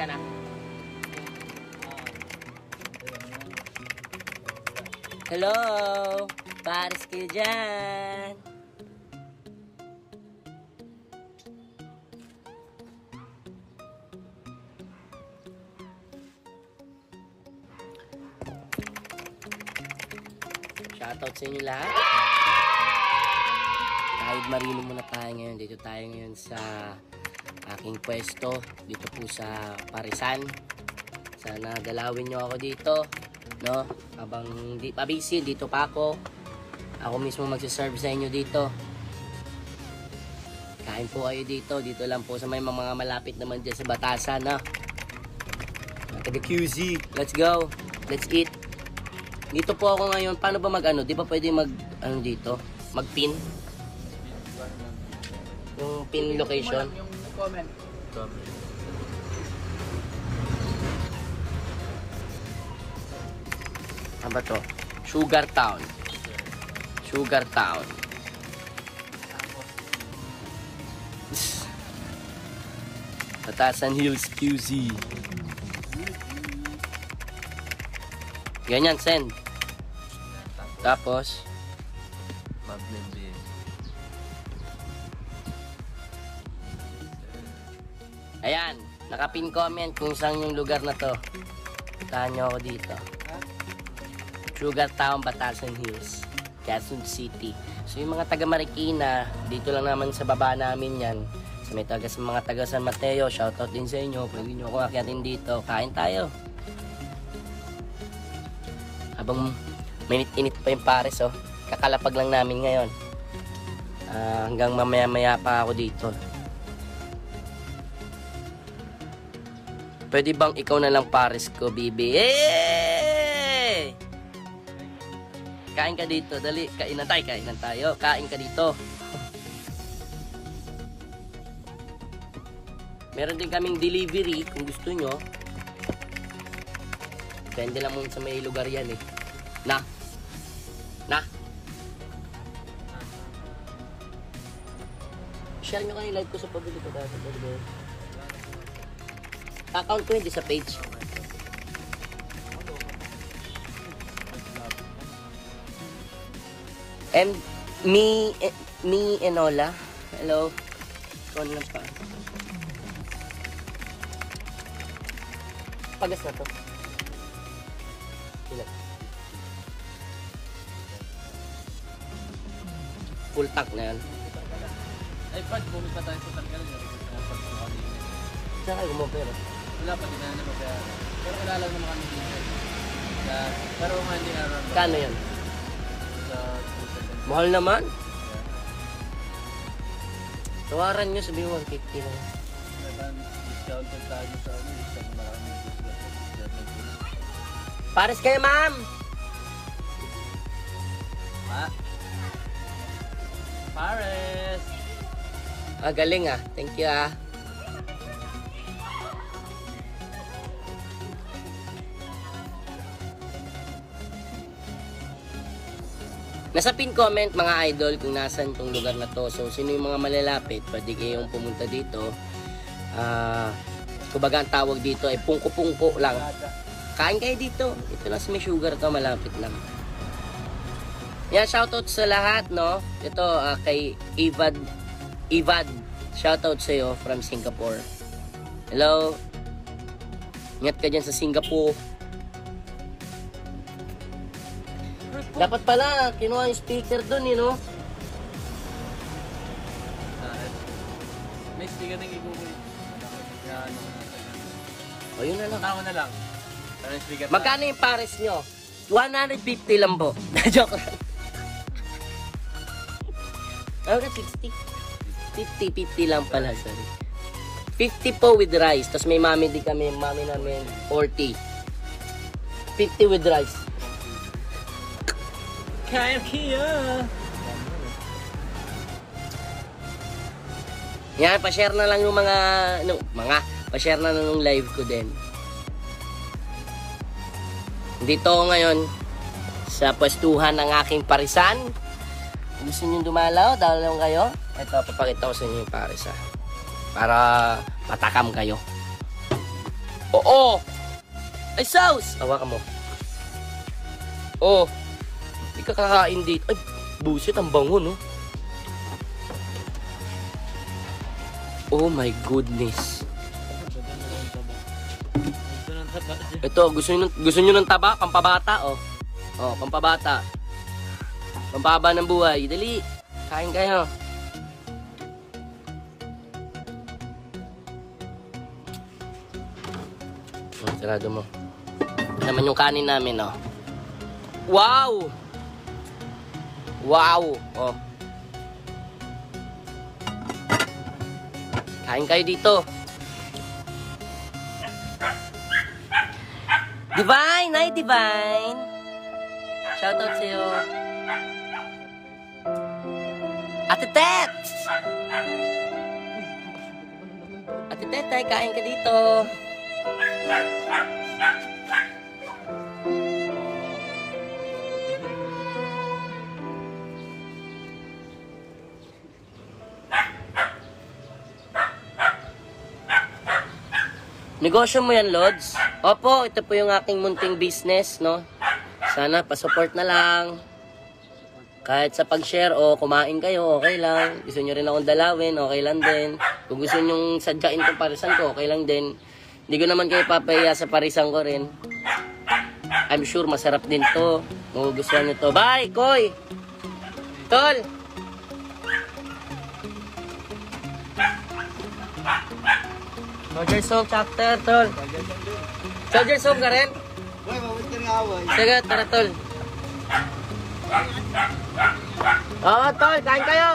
ka na. Hello! Paris kayo dyan! Shoutout sa inyo lahat. Kahit marino muna tayo ngayon. Dito tayo ngayon sa aking pwesto. Dito po sa Parisan. Sana dalawin nyo ako dito. No? Habang hindi pa busy, dito pa ako. Ako mismo magsaserve sa inyo dito. Kain po kayo dito. Dito lang po sa may mga malapit naman dyan sa Batasan. No? Taga QZ. Let's go. Let's eat. Dito po ako ngayon. Paano ba mag-ano? Di ba pwede mag-ano dito? Mag-pin? Yung pin location? Yung comment. Ano ba to? Sugar Town. Sugar Town. Batasan Hills QZ. Ganyan, send. Tapos, ayan, nakapin comment kung saan yung lugar na to. Puntahan nyo ako dito. Sugar Town, Batasan Hills, Quezon City. So yung mga taga Marikina, dito lang naman sa baba namin yan. Sa mga taga San Mateo, shoutout din sa inyo. Pwede nyo ako akyatin dito. Kain tayo. Habang minit-init pa yung Paris, oh. Kakalapag lang namin ngayon. Hanggang mamaya-maya pa ako dito. Pwede bang ikaw na lang Paris ko, bibi? Hey! Kain ka dito. Dali, kainan tayo. Kain ka dito. Meron din kaming delivery kung gusto nyo. Depende lang muna sa may lugar yan eh. Na. Share nyo kayo live ko sa pabili ko dati. Account ko hindi sa page. And me Enola. Hello. Ikaw lang pa. Pagas na to. Ilan? Full tank na yan. Ay, Brad, bumit pa tayo sa tanggal yun. Saan kayo gumapero? Wala pa din na nababayaran. Pero wala lang naman kami dito. Pero nga hindi naroon. Kano yan? Sa Mahal naman. Tawaran nyo, sabihin 150 lang. discounted tayo sa ano. Isang maraming discount. Pares kayo, ma'am! Pares! Galing ah. Thank you ah. Nasa pin comment mga idol kung nasan tong lugar na to. So sino yung mga malalapit, pwede kayong pumunta dito. Kumbaga ang tawag dito ay pungko-pungko lang. Kain kayo dito. Ito lang sa may sugar to, malapit lang. Yan, shoutout sa lahat, no? Ito kay Ivad. Shoutout sa iyo from Singapore. Hello. Ingat ka dyan sa Singapore. Dapat pala, kinuha yung speaker dun, no? May sticker ng i-google. O, yun na lang. Ako na lang. Pero yung speaker Magkano yung pares nyo? 150 lang po. Joke lang. Ano 60? 50 lang pala, sorry. 50 po with rice. Tapos may mami din kami, mami namin 40. 50 with rice. Kaya kiya! Yan, pa-share na lang yung pa-share na lang yung live ko din. Dito ako ngayon sa pwestuhan ng aking parisan. Kung gusto nyo dumalaw, dalaw kayo. Ito, papakita ko sa inyo yung paris ha. Para matakam kayo. Oo! Ay, sauce! Hawakan mo. Oh, hindi ka kakain dito. Ay, busit, ang bango, no? Oh my goodness. Ito, gusto nyo ng taba? Pampabata, oh. Oh, pampabata. Pampaba ng buhay. Dali, kain kayo. Oh, sarado mo. Ito naman yung kanin namin, oh. Wow! Wow! Oh. Kain kayo dito. Divine! Hi, Divine! Shoutout sa'yo. Ate Tet! Ate Tet, ay kain ka dito. Negosyo mo yan, Lods? Opo, ito po yung aking munting business, no? Sana pa-support na lang. Kahit sa pag-share o kumain kayo, okay lang. Gusto nyo rin akong dalawin, okay lang din. Kung gusto nyo sadyain itong parisan ko, okay lang din. Hindi ko naman kayo papahiya sa parisan ko rin. I'm sure masarap din to. Magugustuhan nyo to. Bye, Koy! Tol! Soldier Soap chapter, Tol. Soldier Soap ka rin? Boy, mawit ka nga, boy. Sige, tara, Tol. Oo, Tol, kain kayo.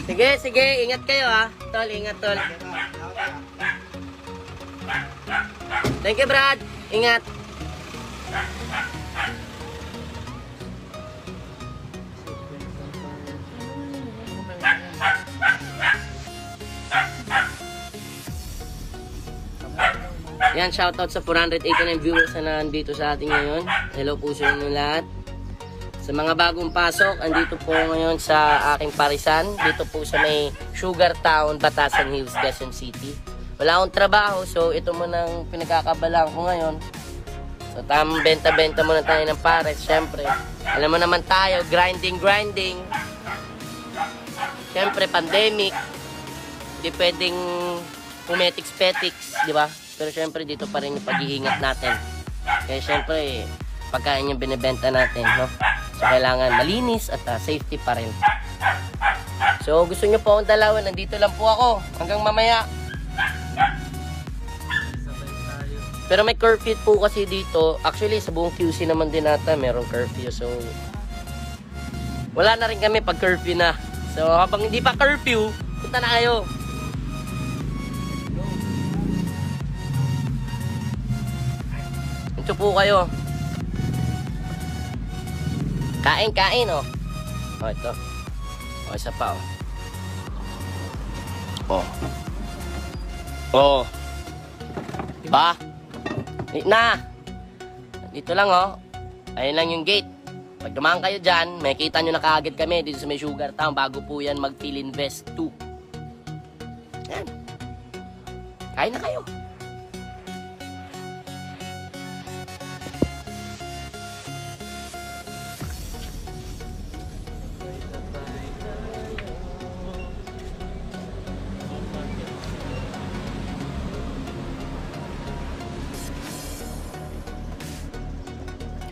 Sige, sige, ingat kayo, ha. Tol, ingat, Tol. Thank you, Brad. Ingat. Yan, shoutout sa 489 viewers na nandito sa ating ngayon. Hello po sa inyo lahat. Sa mga bagong pasok, andito po ngayon sa aking parisan. Dito po sa may Sugar Town, Batasan Hills, Quezon City. Wala akong trabaho, so ito muna ang pinagkakabalaan ko ngayon. So tamang benta-benta muna tayo ng pares, syempre. Alam mo naman tayo, grinding. Syempre, pandemic. Hindi pwedeng pumetiks-petiks, di ba? Pero syempre, dito pa rin yung pag-iingat natin. Kaya syempre, pagkain yung binibenta natin, no? So, kailangan malinis at safety pa rin. So, gusto nyo po akong dalawan, nandito lang po ako. Hanggang mamaya. Pero may curfew po kasi dito. Actually, sa buong QC naman din ata, merong curfew. So, wala na rin kami pag curfew na. So, habang hindi pa curfew, punta na kayo. Ito po kayo. Kain, oh. Oh, ito. Oh, isa pa, oh. Oh. Oh. Diba? Na. Dito lang, oh. Ayun lang yung gate. Pag dumaan kayo dyan, may kita nyo na kaagad kami dito sa may Sugar Town bago po yan mag-Philinvest 2. Yan. Kain na kayo.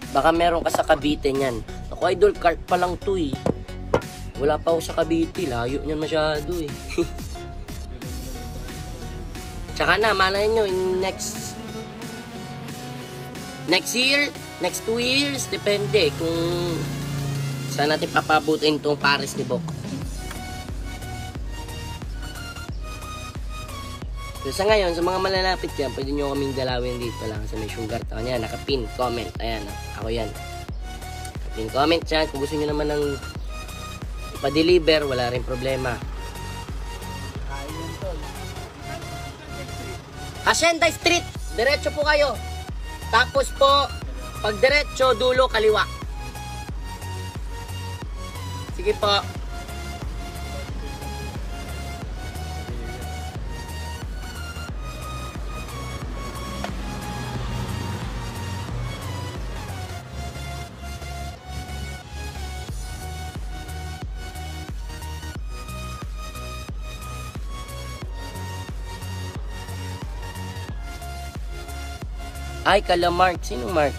Baka meron ka sa Cavite niyan. Ako, idol, cart pa lang to eh. Wala pa ako sa Cavite. Layo niyan masyado eh. Tsaka na, malay nyo, in next year, next 2 years, depende kung saan natin papabutin itong Paris ni Bok. So sa ngayon, sa mga malalapit dyan, pwede nyo kaming dalawin dito lang sa may Sugar Town. Yan, nakapin, comment. Ayan, ako yan. Nakapin, comment dyan. Kung gusto nyo naman ng ipa-deliver, wala rin problema. Hacienda Street, diretso po kayo. Tapos po, pag diretso, dulo, kaliwa. Sige po. Ay, kala Mark. Sino Mark?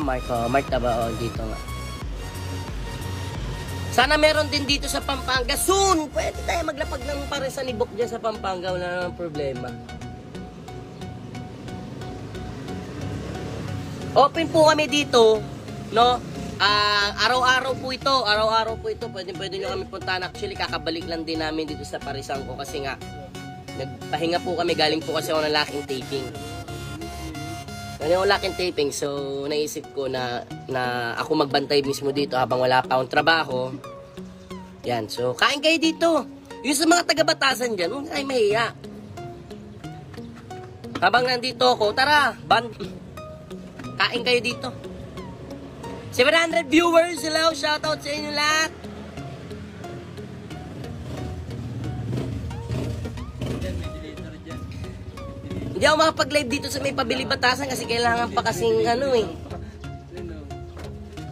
Mark. Oh, Mark Taba. Oh, dito nga. Sana meron din dito sa Pampanga. Soon! Pwede tayo maglapag ng parisan ni Bok dyan sa Pampanga. Wala namang problema. Open po kami dito. No? Araw-araw po ito. Araw-araw po ito. Pwede nyo kami puntahan. Actually, kakabalik lang din namin dito sa parisan ko. Kasi nga, nagpahinga po kami. Galing po kasi ako ng locking taping. Galing ako locking taping. So, naisip ko na ako magbantay mismo dito habang wala pa akong trabaho. Yan. So, kain kayo dito. Yung sa mga taga-Batasan dyan, huwag kayo mahiya. Habang nandito ako, tara, kain kayo dito. 700 viewers, hello, shoutout sa inyo lahat. Hindi ako makapag-live dito sa may pabili Batasan kasi kailangan pa kasing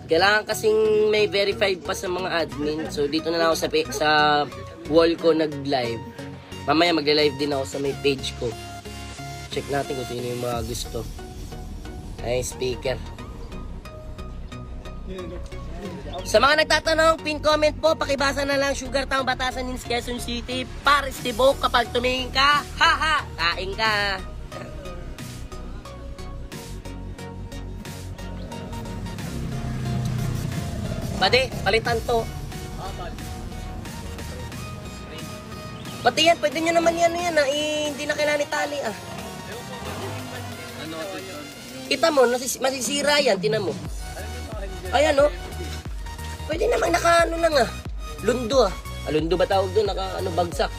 kailangan kasing may verified pa sa mga admin. So dito na lang ako sa wall ko nag-live. Mamaya mag-live din ako sa may page ko. Check natin kung sino yung mga gusto. Ay, speaker. Sa mga nagtatanong, pin comment po, pakibasa na lang Sugar Town, Batasan, Quezon City, Paris Tibok. Kapag tumingin ka, haha, kain ka. Pwede, palitan to. Pati yan, pwede nyo naman yan, hindi na kailangan itali Kita mo, masisira yan, tinan mo. Ayan pwede naman naka lang lundo lundo ba tawag doon? Naka bagsak.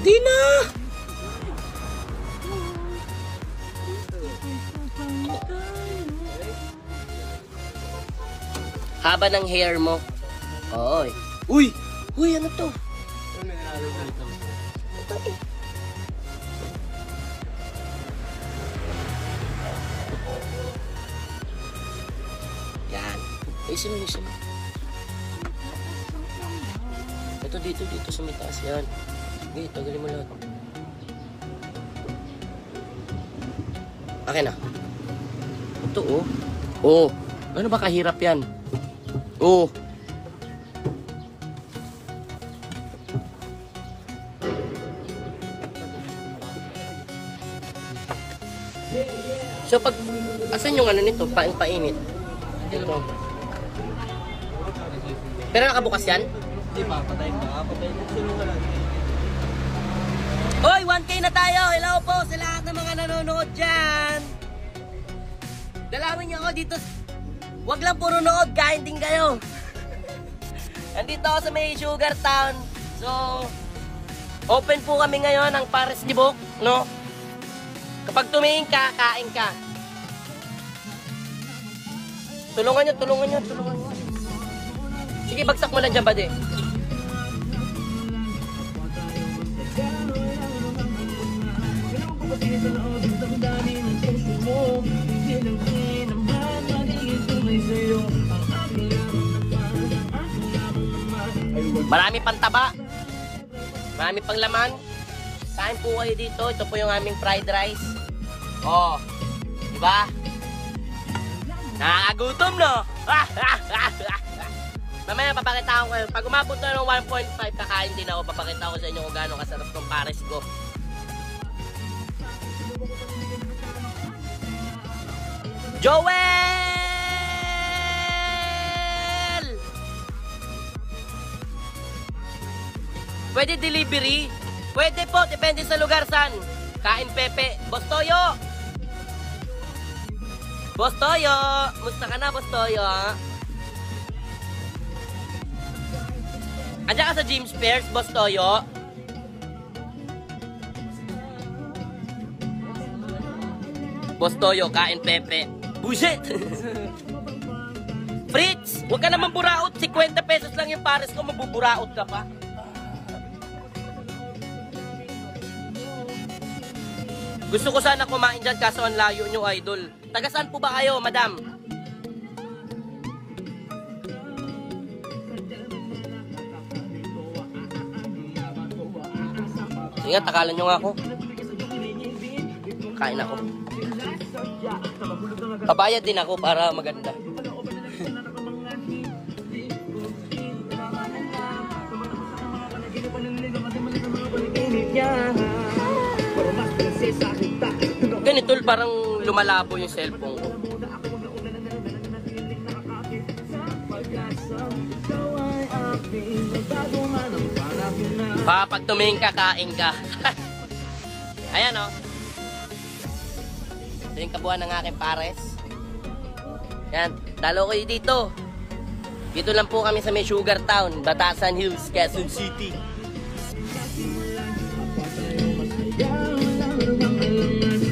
Di na! Haba ng hair mo. Oy. Uy, ano to? Yan. Isin mo. Ito dito sa may taas yan. Sige, tagalin mo lahat. Akin na. Ito ano ba kahirap yan? So pag asan yung nito? Painit. Ito. Pero nakabukas yan? Hindi pa, patay pa. Sulungan lang. Hoy, 1K na tayo! Hello po sa lahat ng mga nanonood dyan! Dalawin niyo ako dito. Huwag lang puro nood, kain din kayo. Nandito ako sa may Sugar Town. So, open po kami ngayon ng Paris Tibok, no? Kapag tumingin ka, kain ka. Tulungan nyo. Sige, bagsak mo lang dyan, bade. Marami pang taba. Marami pang laman. Kain po kayo dito. Ito po yung aming fried rice. Diba? Nakakagutom, no? Mamaya papakita ko kayo. Pag umabot na ng 1.5, kakain din ako. Papakita ko sa inyo kung gaano kasarap ng pares ko. Joel! Pwede delivery? Pwede po, depende sa lugar saan. Kain Pepe. Boss Toyo! Boss Toyo! Musta ka na, Boss Toyo? Andiyan ka sa James Pierce, Boss Toyo? Boss Toyo, kain Pepe. Bullshit! Fritz! Huwag ka naman buraot. 50 pesos lang yung pares ko, mabuburaot ka pa. Gusto ko sana kumain dyan kaso ang layo nyo, idol. Taga saan po ba kayo, madam? Sige, takalan nyo nga ako. Kain ako. Pabayad din ako para maganda. Ganito, parang lumalabo yung cellphone ko. Pag tumingin ka, kain ka. Ayan o. Ito yung kabuuan ng aking pares. Yan, dalo kayo dito. Dito lang po kami sa may Sugar Town, Batasan Hills, Quezon City.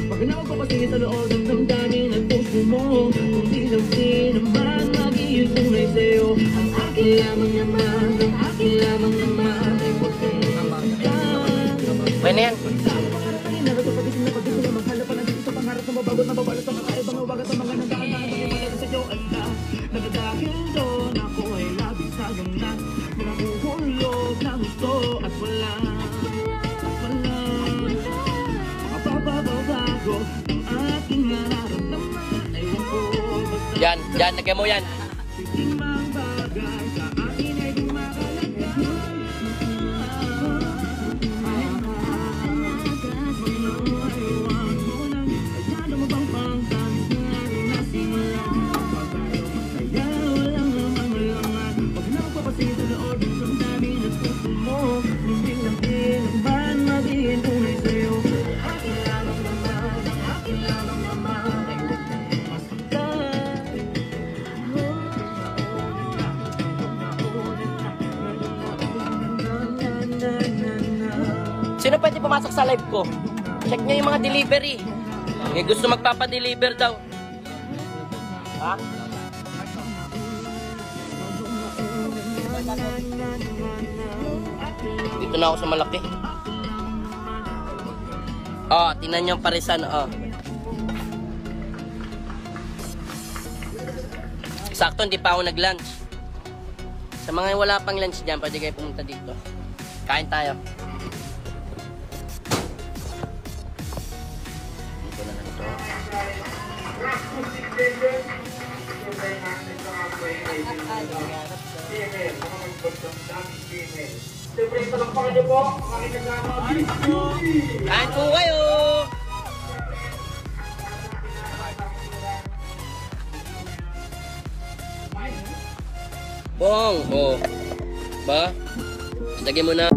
Pag napapasingin sa loob ng damdamin at puso mo, kung di lang naman magiging tunay sa'yo. Ang akin lamang naman, ang akin lamang naman ay puting magkakaroon. Pwede yan. Yan, yan, lagyan mo yan. Sino pwede pumasok sa live ko? Check nyo yung mga delivery. May gusto magpapadeliver daw. Ha? Dito na ako sa malaki. Oh, tingnan nyo ang parisan. Oh. Sakto, hindi pa ako nag-lunch. Sa mga wala pang lunch dyan, pwede kayo pumunta dito. Kain tayo. Kain po kayo! Bong! Oh. Ba? Lagyan mo na.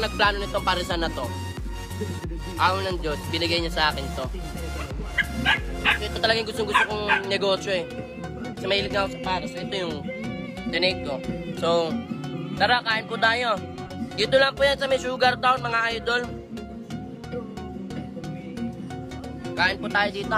yung nagplano nitong parisan na to. Ako ng Diyos, binigay niya sa akin to. Ito talaga yung gusto kong negosyo eh. Kasi mahilig ako sa pares. Ito yung dinate ko. So, tara, kain po tayo. Dito lang po yan sa may Sugar Town, mga idol. Kain po tayo dito.